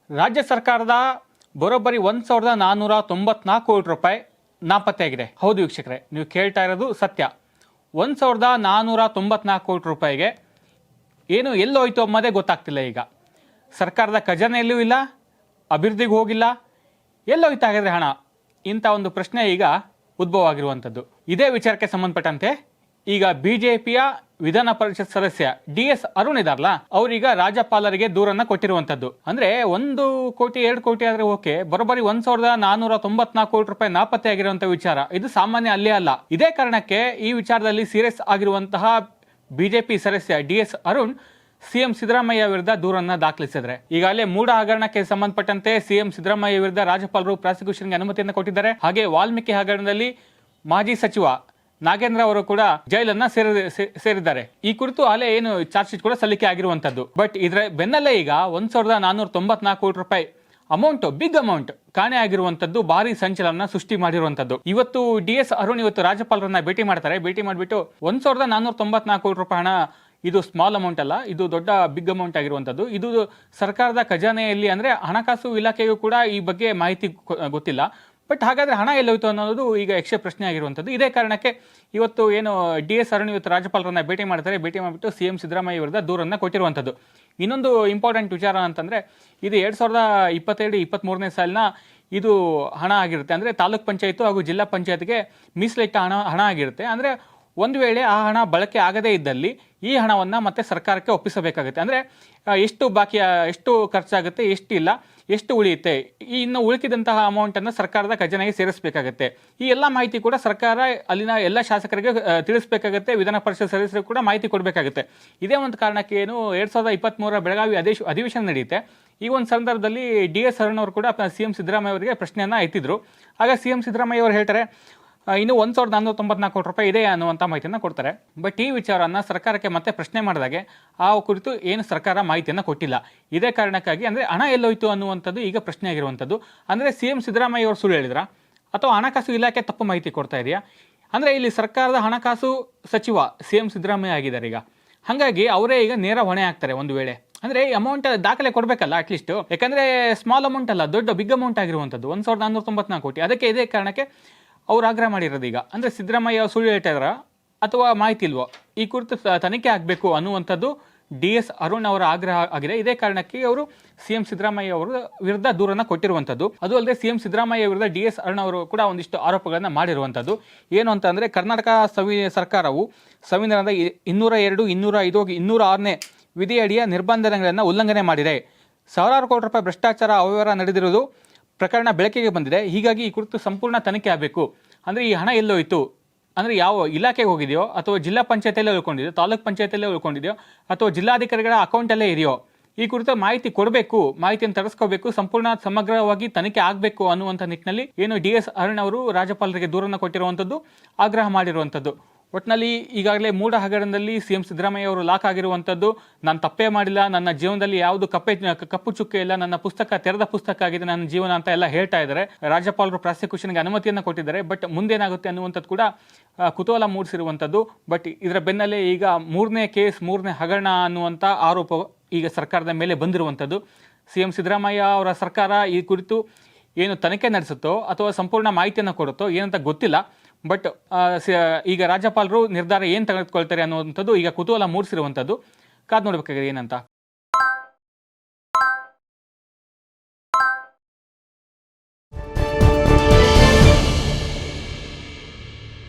ರಾಜ್ಯ ಸರ್ಕಾರದ ಬರೋಬ್ಬರಿ 1,494 ಕೋಟಿ ರೂಪಾಯಿ ನಾಪತ್ತೆಯಾಗಿದೆ. ಹೌದು ವೀಕ್ಷಕರೇ, ನೀವು ಕೇಳ್ತಾ ಇರೋದು ಸತ್ಯ. 1,494 ಕೋಟಿ ರೂಪಾಯಿಗೆ ಏನು ಎಲ್ಲೋಯ್ತು ಅನ್ನೋದೇ ಗೊತ್ತಾಗ್ತಿಲ್ಲ. ಈಗ ಸರ್ಕಾರದ ಖಜಾನೆಯಲ್ಲೂ ಇಲ್ಲ, ಅಭಿವೃದ್ಧಿಗೆ ಹೋಗಿಲ್ಲ, ಎಲ್ಲೋಯ್ತಾಗಿದ್ರೆ ಹಣ, ಇಂಥ ಒಂದು ಪ್ರಶ್ನೆ ಈಗ ಉದ್ಭವ ಆಗಿರುವಂಥದ್ದು. ಇದೇ ವಿಚಾರಕ್ಕೆ ಸಂಬಂಧಪಟ್ಟಂತೆ ಈಗ ಬಿಜೆಪಿಯ ವಿಧಾನ ಪರಿಷತ್ ಸದಸ್ಯ DS ಅರುಣ್ ಇದಾರಲ್ಲ, ಅವ್ರೀಗ ರಾಜ್ಯಪಾಲರಿಗೆ ದೂರನ್ನ ಕೊಟ್ಟಿರುವಂತದ್ದು. ಅಂದ್ರೆ 1 ಕೋಟಿ 2 ಕೋಟಿ ಆದ್ರೆ ಓಕೆ, ಬರೋಬ್ಬರಿ 1,494 ಕೋಟಿ ರೂಪಾಯಿ ನಾಪತ್ತೆ ಆಗಿರುವಂತಹ ವಿಚಾರ ಇದು ಸಾಮಾನ್ಯ ಅಲ್ಲೇ ಅಲ್ಲ. ಇದೇ ಕಾರಣಕ್ಕೆ ಈ ವಿಚಾರದಲ್ಲಿ ಸೀರಿಯಸ್ ಆಗಿರುವಂತಹ ಬಿಜೆಪಿ ಸದಸ್ಯ DS ಅರುಣ್ ಸಿಎಂ ಸಿದ್ದರಾಮಯ್ಯ ವಿರುದ್ಧ ದೂರನ್ನ ದಾಖಲಿಸಿದ್ರೆ. ಈಗಾಗಲೇ ಮೂಡ ಹಗರಣಕ್ಕೆ ಸಂಬಂಧಪಟ್ಟಂತೆ ಸಿಎಂ ಸಿದ್ದರಾಮಯ್ಯ ವಿರುದ್ಧ ರಾಜ್ಯಪಾಲರು ಪ್ರಾಸಿಕ್ಯೂಷನ್ಗೆ ಅನುಮತಿಯನ್ನು ಕೊಟ್ಟಿದ್ದಾರೆ. ಹಾಗೆ ವಾಲ್ಮೀಕಿ ಹಗರಣದಲ್ಲಿ ಮಾಜಿ ಸಚಿವ ನಾಗೇಂದ್ರ ಅವರು ಕೂಡ ಜೈಲನ್ನ ಸೇರಿದ್ದಾರೆ. ಈ ಕುರಿತು ಅಲ್ಲೇ ಏನು ಚಾರ್ಜ್ ಶೀಟ್ ಕೂಡ ಸಲ್ಲಿಕೆ ಆಗಿರುವಂತದ್ದು. ಬಟ್ ಇದ್ರ ಬೆನ್ನಲ್ಲೇ ಈಗ 1,494 ಕೋಟಿ ರೂಪಾಯಿ ಅಮೌಂಟ್, ಬಿಗ್ ಅಮೌಂಟ್ ಕಾಣೆ ಆಗಿರುವಂತದ್ದು ಭಾರಿ ಸಂಚಲನ ಸೃಷ್ಟಿ ಮಾಡಿರುವಂತದ್ದು. ಇವತ್ತು DS ಅರುಣ್ ಇವತ್ತು ರಾಜ್ಯಪಾಲರನ್ನ ಭೇಟಿ ಮಾಡ್ತಾರೆ. ಭೇಟಿ ಮಾಡಿಬಿಟ್ಟು 1,494 ಕೋಟಿ ರೂಪಾಯಿ ಹಣ, ಇದು ಸ್ಮಾಲ್ ಅಮೌಂಟ್ ಅಲ್ಲ, ಇದು ದೊಡ್ಡ ಬಿಗ್ ಅಮೌಂಟ್ ಆಗಿರುವಂತದ್ದು. ಇದು ಸರ್ಕಾರದ ಖಜಾನೆಯಲ್ಲಿ ಅಂದ್ರೆ ಹಣಕಾಸು ಇಲಾಖೆಗೂ ಕೂಡ ಈ ಬಗ್ಗೆ ಮಾಹಿತಿ ಗೊತ್ತಿಲ್ಲ. ಬಟ್ ಹಾಗಾದ್ರೆ ಹಣ ಎಲ್ಲೋಯ್ತು ಅನ್ನೋದು ಈಗ ಯಕ್ಷ ಪ್ರಶ್ನೆ ಆಗಿರುವಂಥದ್ದು. ಇದೇ ಕಾರಣಕ್ಕೆ ಇವತ್ತು ಏನು DS ಅರುಣ್ ಇವತ್ತು ರಾಜ್ಯಪಾಲರನ್ನ ಭೇಟಿ ಮಾಡ್ತಾರೆ. ಭೇಟಿ ಮಾಡಿಬಿಟ್ಟು ಸಿಎಂ ಸಿದ್ದರಾಮಯ್ಯ ವಿರುದ್ಧ ದೂರನ್ನ ಕೊಟ್ಟಿರುವಂಥದ್ದು. ಇನ್ನೊಂದು ಇಂಪಾರ್ಟೆಂಟ್ ವಿಚಾರ ಅಂತಂದ್ರೆ, ಇದು 2022-23ನೇ ಸಾಲಿನ ಇದು ಹಣ ಆಗಿರುತ್ತೆ. ಅಂದ್ರೆ ತಾಲೂಕ್ ಪಂಚಾಯತ್ ಹಾಗೂ ಜಿಲ್ಲಾ ಪಂಚಾಯತ್ಗೆ ಮೀಸಲಿಟ್ಟ ಹಣ ಆಗಿರುತ್ತೆ. ಅಂದ್ರೆ ಒಂದು ವೇಳೆ ಆ ಹಣ ಬಳಕೆ ಆಗದೇ ಇದ್ದಲ್ಲಿ ಈ ಹಣವನ್ನ ಮತ್ತೆ ಸರ್ಕಾರಕ್ಕೆ ಒಪ್ಪಿಸಬೇಕಾಗುತ್ತೆ. ಅಂದ್ರೆ ಎಷ್ಟು ಬಾಕಿ, ಎಷ್ಟು ಖರ್ಚಾಗುತ್ತೆ, ಎಷ್ಟಿಲ್ಲ, ಎಷ್ಟು ಉಳಿಯುತ್ತೆ, ಇನ್ನು ಉಳಿಕಿದಂತಹ ಅಮೌಂಟ್ ಅನ್ನು ಸರ್ಕಾರದ ಖಜಾನೆಗೆ ಸೇರಿಸಬೇಕಾಗುತ್ತೆ. ಈ ಎಲ್ಲ ಮಾಹಿತಿ ಕೂಡ ಸರ್ಕಾರ ಅಲ್ಲಿನ ಎಲ್ಲ ಶಾಸಕರಿಗೆ ತಿಳಿಸಬೇಕಾಗುತ್ತೆ. ವಿಧಾನ ಪರಿಷತ್ ಸದಸ್ಯರು ಕೂಡ ಮಾಹಿತಿ ಕೊಡಬೇಕಾಗುತ್ತೆ. ಇದೇ ಒಂದು ಕಾರಣಕ್ಕೆ ಏನು 2023 ಬೆಳಗಾವಿ ಅಧಿವೇಶನ ನಡೆಯುತ್ತೆ. ಈ ಒಂದು ಸಂದರ್ಭದಲ್ಲಿ DS ಅರುಣ್ ಅವರು ಕೂಡ ಸಿಎಂ ಸಿದ್ದರಾಮಯ್ಯ ಅವರಿಗೆ ಪ್ರಶ್ನೆಯನ್ನ ಎತ್ತಿದ್ರು. ಆಗ ಸಿಎಂ ಸಿದ್ದರಾಮಯ್ಯ ಅವರು ಹೇಳ್ತಾರೆ, ಇನ್ನು 1,494 ಕೋಟಿ ರೂಪಾಯಿ ಇದೆ ಅನ್ನುವಂಥ ಮಾಹಿತಿಯನ್ನು ಕೊಡ್ತಾರೆ. ಬಟ್ ಈ ವಿಚಾರವನ್ನು ಸರ್ಕಾರಕ್ಕೆ ಮತ್ತೆ ಪ್ರಶ್ನೆ ಮಾಡಿದಾಗೆ ಆ ಕುರಿತು ಏನು ಸರ್ಕಾರ ಮಾಹಿತಿಯನ್ನು ಕೊಟ್ಟಿಲ್ಲ. ಇದೇ ಕಾರಣಕ್ಕಾಗಿ ಅಂದರೆ ಹಣ ಎಲ್ಲೋಯ್ತು ಅನ್ನುವಂಥದ್ದು ಈಗ ಪ್ರಶ್ನೆ ಆಗಿರುವಂಥದ್ದು. ಅಂದರೆ ಸಿಎಂ ಸಿದ್ದರಾಮಯ್ಯ ಅವರು ಸುಳ್ಳು ಹೇಳಿದ್ರಾ ಅಥವಾ ಹಣಕಾಸು ಇಲಾಖೆ ತಪ್ಪು ಮಾಹಿತಿ ಕೊಡ್ತಾ ಇದೆಯಾ? ಅಂದರೆ ಇಲ್ಲಿ ಸರ್ಕಾರದ ಹಣಕಾಸು ಸಚಿವ ಸಿಎಂ ಸಿದ್ದರಾಮಯ್ಯ ಆಗಿದ್ದಾರೆ ಈಗ. ಹಾಗಾಗಿ ಅವರೇ ಈಗ ನೇರ ಹೊಣೆ ಆಗ್ತಾರೆ. ಒಂದು ವೇಳೆ ಅಂದರೆ ಈ ಅಮೌಂಟ್ ದಾಖಲೆ ಕೊಡಬೇಕಲ್ಲ ಅಟ್ಲೀಸ್ಟ್, ಯಾಕಂದರೆ ಸ್ಮಾಲ್ ಅಮೌಂಟ್ ಅಲ್ಲ, ದೊಡ್ಡ ಬಿಗ್ ಅಮೌಂಟ್ ಆಗಿರುವಂಥದ್ದು 1,494 ಕೋಟಿ. ಅದಕ್ಕೆ ಇದೇ ಕಾರಣಕ್ಕೆ ಅವ್ರು ಆಗ್ರಹ ಮಾಡಿರೋದು ಈಗ. ಅಂದರೆ ಸಿದ್ದರಾಮಯ್ಯ ಸುಳ್ಳು ಹೇಳ್ತಾಯಿದ್ರ ಅಥವಾ ಮಾಹಿತಿ ಇಲ್ವೋ, ಈ ಕುರಿತು ತನಿಖೆ ಆಗಬೇಕು ಅನ್ನುವಂಥದ್ದು DS ಅರುಣ್ ಅವರ ಆಗ್ರಹ ಆಗಿದೆ. ಇದೇ ಕಾರಣಕ್ಕೆ ಅವರು ಸಿಎಂ ಸಿದ್ದರಾಮಯ್ಯ ಅವರ ವಿರುದ್ಧ ದೂರನ್ನ ಕೊಟ್ಟಿರುವಂಥದ್ದು. ಅದು ಅಲ್ಲದೆ ಸಿಎಂ ಸಿದ್ದರಾಮಯ್ಯ ವಿರುದ್ಧ DS ಅರುಣ್ ಅವರು ಕೂಡ ಒಂದಿಷ್ಟು ಆರೋಪಗಳನ್ನು ಮಾಡಿರುವಂಥದ್ದು. ಏನು ಅಂತಂದರೆ, ಕರ್ನಾಟಕ ಸರ್ಕಾರವು ಸಂವಿಧಾನದ 202, 205, 206ನೇ ವಿಧಿಯಡಿಯ ನಿರ್ಬಂಧಗಳನ್ನು ಉಲ್ಲಂಘನೆ ಮಾಡಿದೆ. ಸಾವಿರಾರು ಕೋಟಿ ರೂಪಾಯಿ ಭ್ರಷ್ಟಾಚಾರ ಅವ್ಯವಹಾರ ನಡೆದಿರುವುದು ಪ್ರಕರಣ ಬೆಳಕಿಗೆ ಬಂದಿದೆ. ಹೀಗಾಗಿ ಈ ಕುರಿತು ಸಂಪೂರ್ಣ ತನಿಖೆ ಆಗಬೇಕು. ಅಂದರೆ ಈ ಹಣ ಎಲ್ಲೋಯ್ತು, ಅಂದರೆ ಯಾವ ಇಲಾಖೆಗೆ ಹೋಗಿದೆಯೋ ಅಥವಾ ಜಿಲ್ಲಾ ಪಂಚಾಯತಿಯಲ್ಲೇ ಉಳ್ಕೊಂಡಿದೆಯೋ, ತಾಲೂಕ್ ಪಂಚಾಯತಿಯಲ್ಲೇ ಉಳ್ಕೊಂಡಿದೆಯೋ ಅಥವಾ ಜಿಲ್ಲಾಧಿಕಾರಿಗಳ ಅಕೌಂಟಲ್ಲೇ ಇದೆಯೋ, ಈ ಕುರಿತು ಮಾಹಿತಿ ಕೊಡಬೇಕು, ಮಾಹಿತಿಯನ್ನು ತರಿಸ್ಕೋಬೇಕು, ಸಂಪೂರ್ಣ ಸಮಗ್ರವಾಗಿ ತನಿಖೆ ಆಗಬೇಕು ಅನ್ನುವಂಥ ನಿಟ್ಟಿನಲ್ಲಿ ಏನು DS ಅರುಣ್ ಅವರು ರಾಜ್ಯಪಾಲರಿಗೆ ದೂರನ್ನು ಕೊಟ್ಟಿರುವಂಥದ್ದು, ಆಗ್ರಹ ಮಾಡಿರುವಂಥದ್ದು. ಒಟ್ಟಿನಲ್ಲಿ ಈಗಾಗಲೇ ಮೂಡ ಹಗರಣದಲ್ಲಿ ಸಿಎಂ ಸಿದ್ದರಾಮಯ್ಯ ಅವರು ಲಾಕ್ ಆಗಿರುವಂಥದ್ದು. ನಾನು ತಪ್ಪೇ ಮಾಡಿಲ್ಲ, ನನ್ನ ಜೀವನದಲ್ಲಿ ಯಾವುದು ಕಪ್ಪು ಚುಕ್ಕೆ ಇಲ್ಲ, ನನ್ನ ಪುಸ್ತಕ ತೆರೆದ ಪುಸ್ತಕ ಆಗಿದೆ ನನ್ನ ಜೀವನ ಅಂತ ಎಲ್ಲ ಹೇಳ್ತಾ ಇದ್ದಾರೆ. ರಾಜ್ಯಪಾಲರು ಪ್ರಾಸಿಕ್ಯೂಷನ್ಗೆ ಅನುಮತಿಯನ್ನು ಕೊಟ್ಟಿದ್ದಾರೆ. ಬಟ್ ಮುಂದೇನಾಗುತ್ತೆ ಅನ್ನುವಂಥದ್ದು ಕೂಡ ಕುತೂಹಲ ಮೂಡಿಸಿರುವಂಥದ್ದು. ಬಟ್ ಇದರ ಬೆನ್ನಲ್ಲೇ ಈಗ 3ನೇ ಕೇಸ್, 3ನೇ ಹಗರಣ ಅನ್ನುವಂಥ ಆರೋಪ ಈಗ ಸರ್ಕಾರದ ಮೇಲೆ ಬಂದಿರುವಂಥದ್ದು. ಸಿಎಂ ಸಿದ್ದರಾಮಯ್ಯ ಅವರ ಸರ್ಕಾರ ಈ ಕುರಿತು ಏನು ತನಿಖೆ ನಡೆಸುತ್ತೋ ಅಥವಾ ಸಂಪೂರ್ಣ ಮಾಹಿತಿಯನ್ನು ಕೊಡುತ್ತೋ ಏನಂತ ಗೊತ್ತಿಲ್ಲ. ಬಟ್ ಈಗ ರಾಜ್ಯಪಾಲರು ನಿರ್ಧಾರ ಏನು ತೆಗೆದುಕೊಳ್ತಾರೆ ಅನ್ನುವಂಥದ್ದು ಈಗ ಕುತೂಹಲ ಮೂಡಿಸಿರುವಂಥದ್ದು. ಕಾದು ನೋಡಬೇಕಾಗಿದೆ ಏನಂತ.